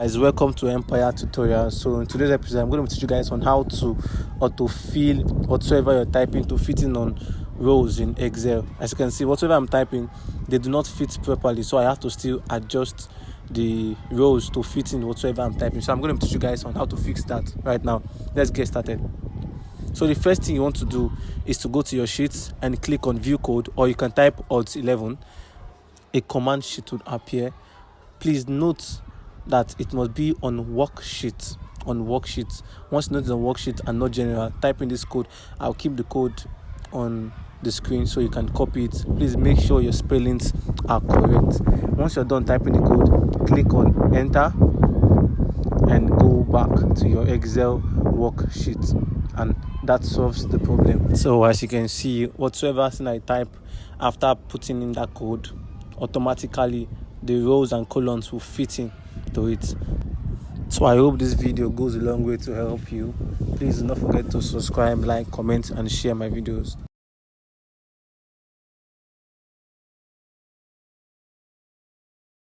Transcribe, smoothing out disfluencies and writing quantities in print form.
Guys, welcome to Empire Tutorial. So in today's episode, I'm going to teach you guys on how to autofill whatsoever you're typing to fit in on rows in Excel. As you can see, whatever I'm typing, they do not fit properly, so I have to still adjust the rows to fit in whatsoever I'm typing. So I'm going to teach you guys on how to fix that right now. Let's get started. So the first thing you want to do is to go to your sheets and click on view code, or you can type Alt 11. A command sheet would appear. Please note that it must be on worksheet. Once you note it's on worksheet and not general, type in this code. I'll keep the code on the screen so you can copy it. Please make sure your spellings are correct. Once you're done typing the code, click on enter and go back to your Excel worksheet, and that solves the problem. So as you can see, whatsoever thing I type after putting in that code, automatically the rows and columns will fit in to it. So I hope this video goes a long way to help you. Please do not forget to subscribe, like, comment and share my videos.